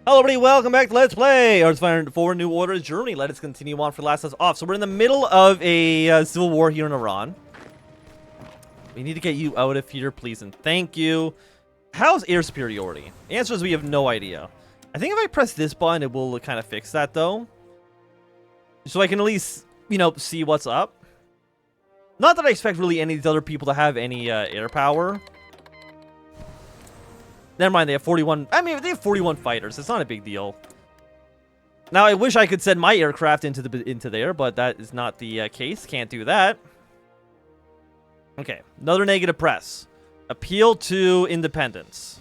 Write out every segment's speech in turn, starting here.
Hello everybody, welcome back to Let's Play Earth for New Order's Journey. Let us continue on for the last us off. So we're in the middle of a civil war here in Iran. We need to get you out of here, please and thank you. How's air superiority? The answer is we have no idea. I think if I press this button, it will kind of fix that though. So I can at least, you know, see what's up. Not that I expect really any of these other people to have any air power. Never mind, they have 41. I mean, they have 41 fighters. It's not a big deal. Now, I wish I could send my aircraft into there, but that is not the case. Can't do that. Okay, another negative press. Appeal to independence.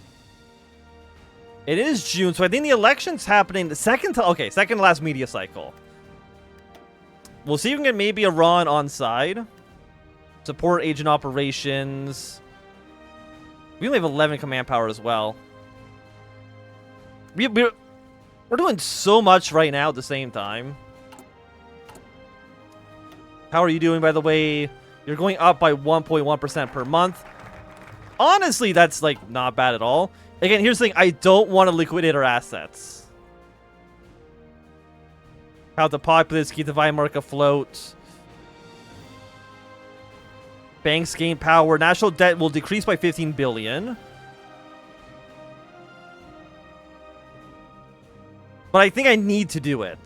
It is June, so I think the election's happening the second to last media cycle. We'll see if we can get maybe Iran on side. Support agent operations. We only have 11 command power as well. We're doing so much right now at the same time. How are you doing, by the way? You're going up by 1.1% per month. Honestly, that's, like, not bad at all. Again, here's the thing. I don't want to liquidate our assets. How the populace keep the Weimmark afloat. Banks gain power. National debt will decrease by 15 billion. But I think I need to do it.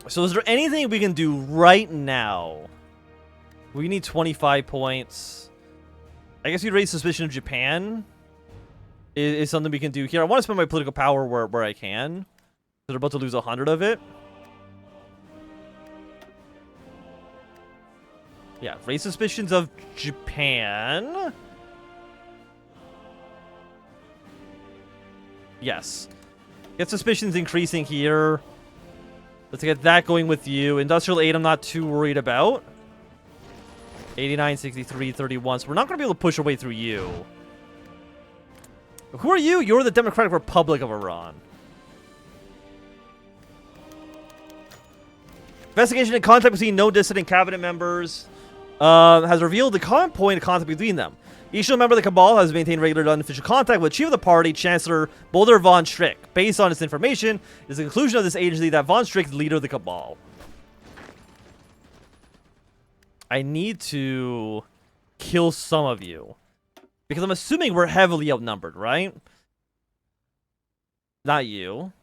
So is there anything we can do right now? We need 25 points. I guess you'd raise suspicion of Japan. Is something we can do here. I want to spend my political power where I can. So they're about to lose 100 of it. Yeah, raise suspicions of Japan. Yes. Get suspicions increasing here. Let's get that going with you. Industrial aid I'm not too worried about. 89, 63, 31. So we're not going to be able to push our way through you. Who are you? You're the Democratic Republic of Iran. Investigation and contact between no dissident cabinet members. Has revealed the common point of contact between them. Each member of the Cabal has maintained regular unofficial contact with chief of the party, Chancellor Boulder von Strick. Based on this information, it is the conclusion of this agency that von Strick is the leader of the Cabal. I need to kill some of you. Because I'm assuming we're heavily outnumbered, right? Not you.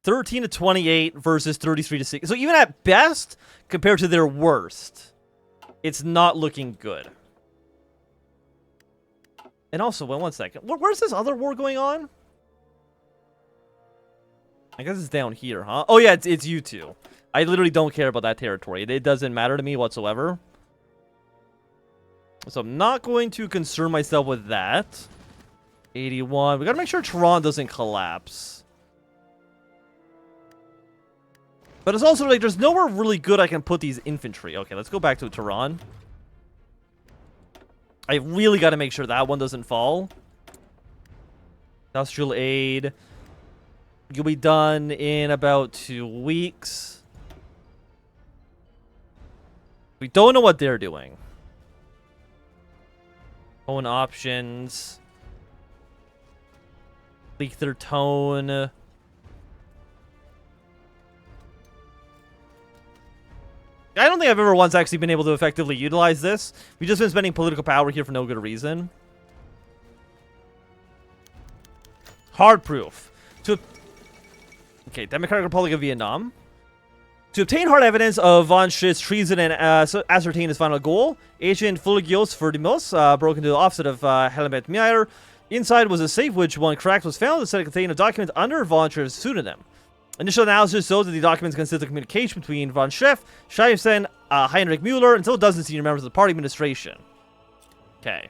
13 to 28 versus 33 to 6. So even at best, compared to their worst, it's not looking good. And also, wait one second. Where's this other war going on? I guess it's down here, huh? Oh yeah, it's you two. I literally don't care about that territory. It doesn't matter to me whatsoever. So I'm not going to concern myself with that. 81. We gotta make sure Tehran doesn't collapse. But it's also like there's nowhere really good I can put these infantry. Okay, let's go back to Tehran. I really got to make sure that one doesn't fall. Industrial aid. You'll be done in about 2 weeks. We don't know what they're doing. Own options. Leak their tone. I don't think I've ever once actually been able to effectively utilize this. We've just been spending political power here for no good reason. Hard proof. Okay, Democratic Republic of Vietnam. To obtain hard evidence of von Strick's treason and ascertain his final goal, Agent Fulgios Ferdimos broke into the office of Helmut Meyer. Inside was a safe which, when cracked, was found to contain a document under von Strick's pseudonym. Initial analysis shows that the documents consist of communication between von Schreff, Scheifsen, Heinrich Müller, and several dozen senior members of the party administration. Okay.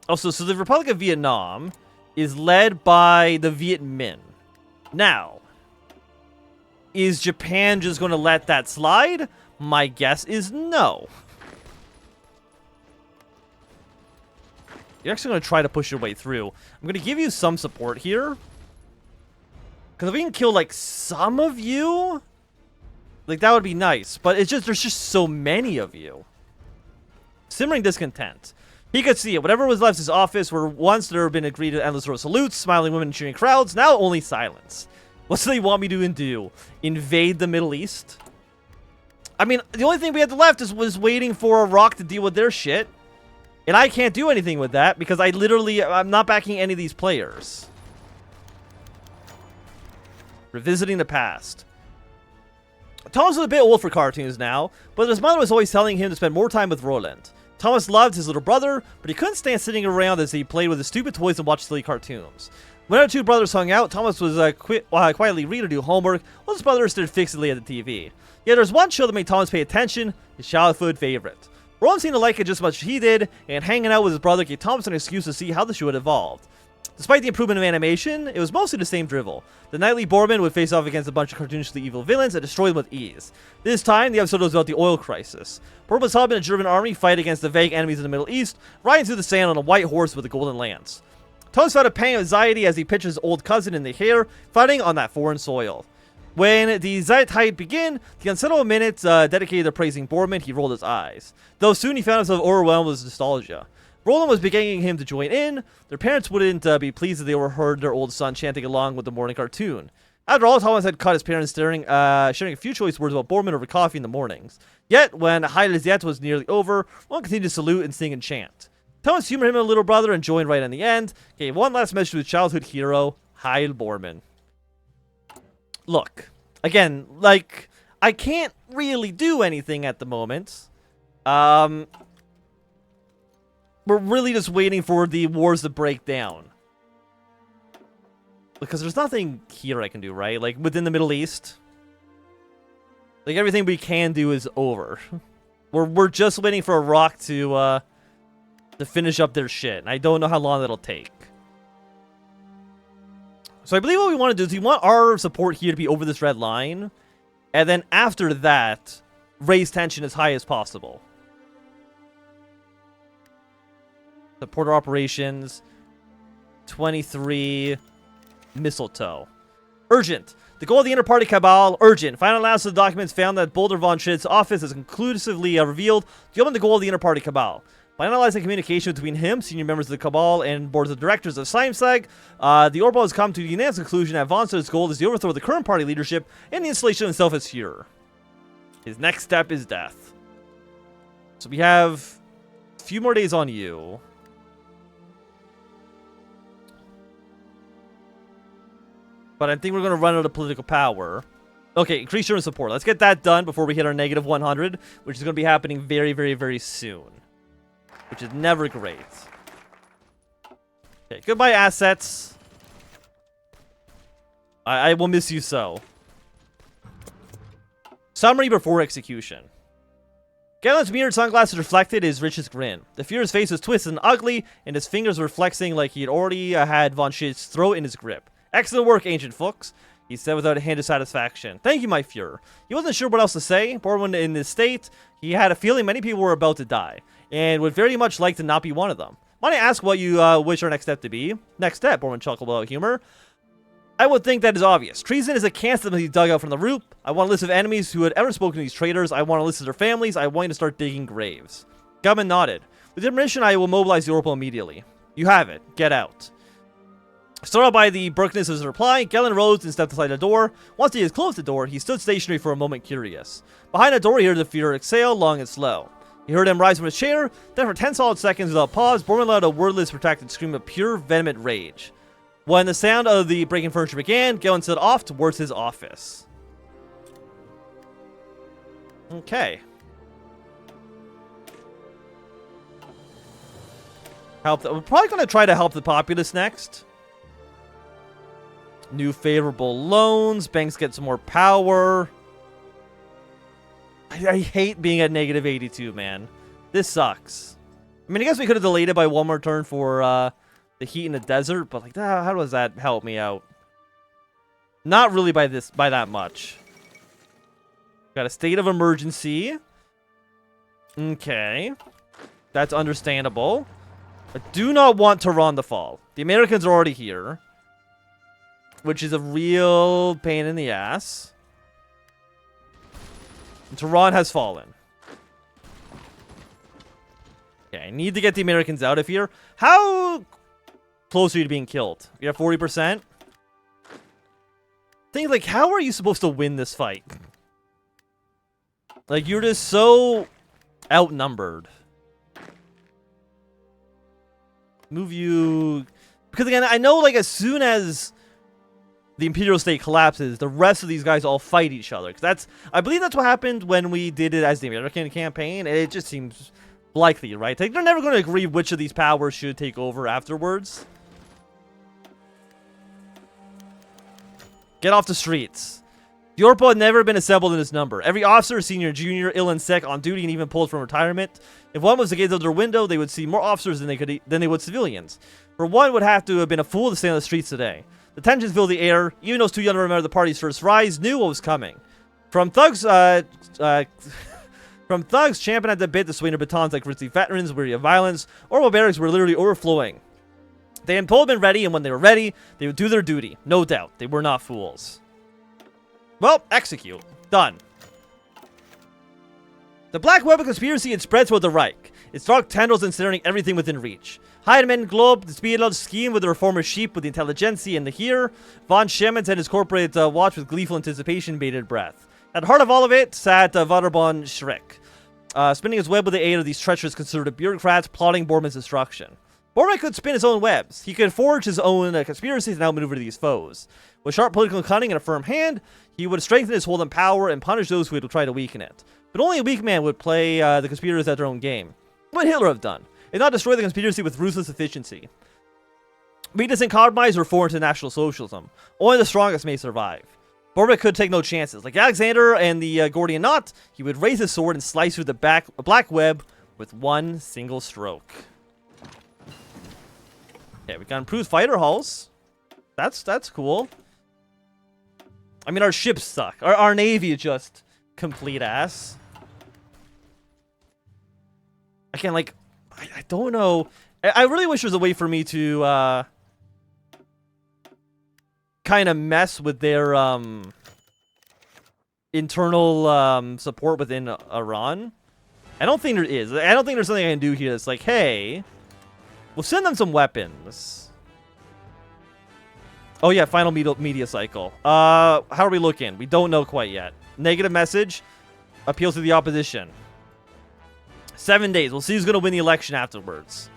Also, so the Republic of Vietnam is led by the Viet Minh. Now, is Japan just going to let that slide? My guess is no. You're actually going to try to push your way through. I'm going to give you some support here. Because if we can kill, like, some of you, like, that would be nice. But it's just, there's just so many of you. Simmering discontent. He could see it. Whatever was left his office, where once there had been a greeted endless row of salutes, smiling women and cheering crowds, now only silence. What do they want me to do? Invade the Middle East? I mean, the only thing we had left was waiting for Iraq to deal with their shit. And I can't do anything with that because I'm not backing any of these players. Revisiting the past. Thomas was a bit old for cartoons now, but his mother was always telling him to spend more time with Roland. Thomas loved his little brother, but he couldn't stand sitting around as he played with his stupid toys and watched silly cartoons. When our two brothers hung out, Thomas was quietly read or do homework, while his brother stared fixedly at the TV. Yet there's one show that made Thomas pay attention, his childhood favorite. Roland seemed to like it just as much as he did, and hanging out with his brother gave Thomas an excuse to see how the show had evolved. Despite the improvement of animation, it was mostly the same drivel. The nightly Borman would face off against a bunch of cartoonishly evil villains and destroy them with ease. This time, the episode was about the oil crisis. Borman was helping a German army fight against the vague enemies in the Middle East, riding through the sand on a white horse with a golden lance. Thomas felt a pang of anxiety as he pictured his old cousin in the hair, fighting on that foreign soil. When the Zeit began, the unsettled minutes dedicated to praising Borman, he rolled his eyes. Though soon he found himself overwhelmed with nostalgia. Roland was begging him to join in. Their parents wouldn't be pleased if they overheard their old son chanting along with the morning cartoon. After all, Thomas had caught his parents sharing a few choice words about Borman over coffee in the mornings. Yet, when Heil Zet was nearly over, Roland continued to salute and sing and chant. Thomas humored him and little brother and joined right in the end, gave one last message to his childhood hero, Heil Borman. Look, again, like, I can't really do anything at the moment. We're really just waiting for the wars to break down. Because there's nothing here I can do, right? Like, within the Middle East. Like, everything we can do is over. We're just waiting for Iraq to finish up their shit. And I don't know how long that'll take. So I believe what we want to do is we want our support here to be over this red line. And then after that, raise tension as high as possible. Supporter operations. 23. Mistletoe. Urgent. The goal of the inter-party cabal. Urgent. Final analysis of the documents found that Boulder von Schidt's office has conclusively revealed the goal of the inter-party cabal. By analyzing communication between him, senior members of the cabal, and boards of directors of Simsag, the Overhaul has come to the unanimous conclusion that von Schidt's goal is the overthrow of the current party leadership and the installation of himself as Führer. His next step is death. So we have a few more days on you. But I think we're going to run out of political power. Okay, increase German support. Let's get that done before we hit our negative 100, which is going to be happening very, very, very soon. Which is never great. Okay, goodbye assets. I will miss you so. Summary before execution. Galen's mirrored sunglasses reflected his richest grin. The Führer's face was twisted and ugly, and his fingers were flexing like he had already had von Schidt's throat in his grip. Excellent work, Ancient Fuchs, he said without a hint of satisfaction. Thank you, my Führer. He wasn't sure what else to say. Born in this state, he had a feeling many people were about to die, and would very much like to not be one of them. Might I ask what you wish our next step to be? Next step, Borman chuckled without humor. I would think that is obvious. Treason is a cancer that he dug out from the root. I want a list of enemies who had ever spoken to these traitors. I want a list of their families. I want you to start digging graves. Gumman nodded. With your permission, I will mobilize the Overhaul immediately. You have it. Get out. Startled by the brokenness of his reply, Galen rose and stepped aside the door. Once he had closed the door, he stood stationary for a moment, curious. Behind the door, he heard the Führer exhale, long and slow. He heard him rise from his chair. Then for 10 solid seconds, without pause, Borman let out a wordless, protracted scream of pure, vehement rage. When the sound of the breaking furniture began, Galen stood off towards his office. Okay. We're probably going to try to help the populace next. New favorable loans. Banks get some more power. I hate being at negative 82, man. This sucks. I mean, I guess we could have delayed it by one more turn for the heat in the desert, but like, how does that help me out? Not really by that much. Got a state of emergency. Okay. That's understandable. I do not want Tehran to fall. The Americans are already here. Which is a real pain in the ass. And Tehran has fallen. Okay, I need to get the Americans out of here. How close are you to being killed? You have 40%? Think, like, how are you supposed to win this fight? Like, you're just so outnumbered. Move you... Because, again, I know, like, as soon as the Imperial State collapses, the rest of these guys all fight each other. Because that's... I believe that's what happened when we did it as the American campaign. And it just seems likely, right? Like, they're never going to agree which of these powers should take over afterwards. Get off the streets. The Orpo had never been assembled in this number. Every officer, senior, junior, ill and sick, on duty, and even pulled from retirement. If one was to gaze out their window, they would see more officers than they would civilians. For one would have to have been a fool to stay on the streets today. The tensions filled the air. Even those too young to remember the party's first rise knew what was coming. From thugs champing at the bit to swing their batons like grisly veterans weary of violence, Orpo barracks were literally overflowing. They had been ready, and when they were ready, they would do their duty. No doubt, they were not fools. Well, execute. Done. The black web of conspiracy had spread toward the Reich, its dark tendrils ensnaring everything within reach. Heidemann Globe, the Spielberg scheme with the reformer sheep with the intelligentsia and the here. Von Schemens and his corporate watch with gleeful anticipation bated breath. At the heart of all of it sat Vaterbon Schreck, spinning his web with the aid of these treacherous conservative bureaucrats plotting Bormann's destruction. Bormann could spin his own webs. He could forge his own conspiracies and outmaneuver these foes. With sharp political cunning and a firm hand, he would strengthen his hold on power and punish those who would try to weaken it. But only a weak man would play the conspirators at their own game. What would Hitler have done? He did not destroy the conspiracy with ruthless efficiency. Weakness and compromise were foreign to National Socialism. Only the strongest may survive. Bormann could take no chances. Like Alexander and the Gordian Knot, he would raise his sword and slice through the black web with one single stroke. Okay, we got improved fighter hulls. That's cool. I mean, our ships suck. Our navy is just complete ass. Again, like, I don't know. I really wish there was a way for me to kind of mess with their internal support within Iran. I don't think there is. I don't think there's something I can do here that's like, hey, we'll send them some weapons. Oh yeah, final media cycle. How are we looking? We don't know quite yet. Negative message. Appeals to the opposition. 7 days. We'll see who's going to win the election afterwards.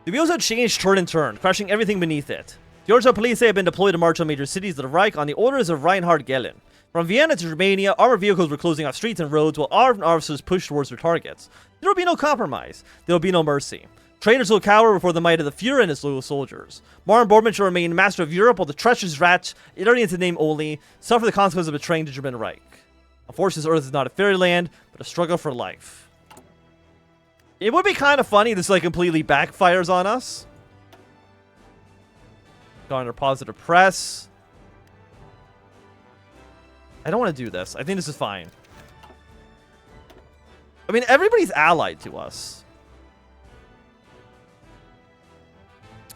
The wheels have changed turn and turn, crushing everything beneath it. The Oriental police have been deployed to march on major cities of the Reich on the orders of Reinhard Gehlen. From Vienna to Romania, armored vehicles were closing off streets and roads while armed officers pushed towards their targets. There will be no compromise. There will be no mercy. Traitors will cower before the might of the Fuhrer and his loyal soldiers. Martin Bormann shall remain master of Europe while the treacherous rats, ignorant in name only, suffer the consequences of betraying the German Reich. Unfortunately, this earth is not a fairyland, but a struggle for life. It would be kind of funny if this like completely backfires on us. Garner positive press. I don't want to do this. I think this is fine. I mean, everybody's allied to us.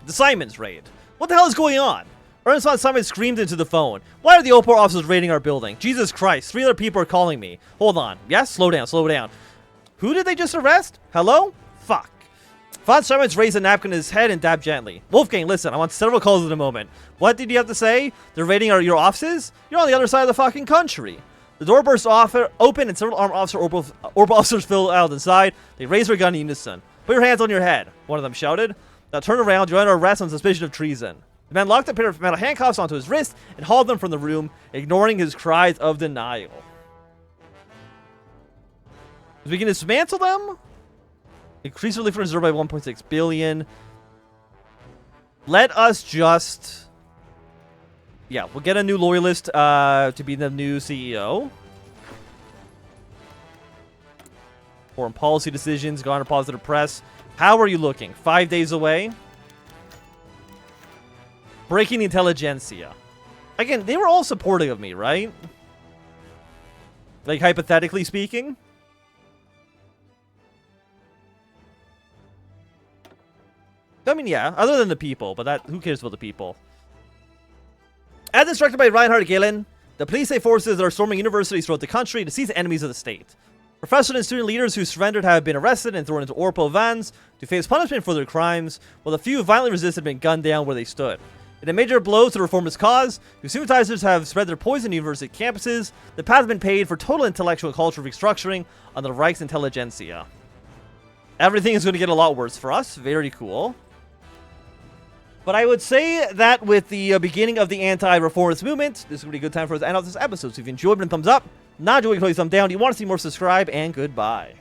The Simons raid. What the hell is going on? Ernst von Simon screamed into the phone. Why are the OPOR officers raiding our building? Jesus Christ, 3 other people are calling me. Hold on. Yes? Slow down, slow down. Who did they just arrest? Hello? Fuck. Von Simons raised a napkin in his head and dabbed gently. Wolfgang, listen, I'm on several calls at the moment. What did you have to say? They're raiding your offices? You're on the other side of the fucking country. The door burst open and several armed Orbo officers filled out inside. They raised their gun in unison. Put your hands on your head, one of them shouted. Now turn around, you're under arrest on suspicion of treason. The man locked a pair of metal handcuffs onto his wrist and hauled them from the room, ignoring his cries of denial. We can dismantle them? Increase relief reserve by 1.6 billion. Let us just... Yeah, we'll get a new loyalist to be the new CEO. Foreign policy decisions, garner positive press. How are you looking? 5 days away? Breaking the intelligentsia. Again, they were all supportive of me, right? Like, hypothetically speaking. I mean, yeah, other than the people, but that who cares about the people? As instructed by Reinhard Gehlen, the police forces are storming universities throughout the country to seize enemies of the state. Professor and student leaders who surrendered have been arrested and thrown into Orpo vans to face punishment for their crimes, while the few who violently resisted have been gunned down where they stood. In a major blow to the reformist cause, whose sympathizers have spread their poison to university campuses, the path has been paid for total intellectual cultural restructuring on the Reich's intelligentsia. Everything is going to get a lot worse for us. Very cool. But I would say that with the beginning of the anti-reformist movement, this is going to be a good time for us to end off this episode. So if you enjoyed it, thumbs up. Not enjoying, please thumb down. Do you want to see more, subscribe, and goodbye.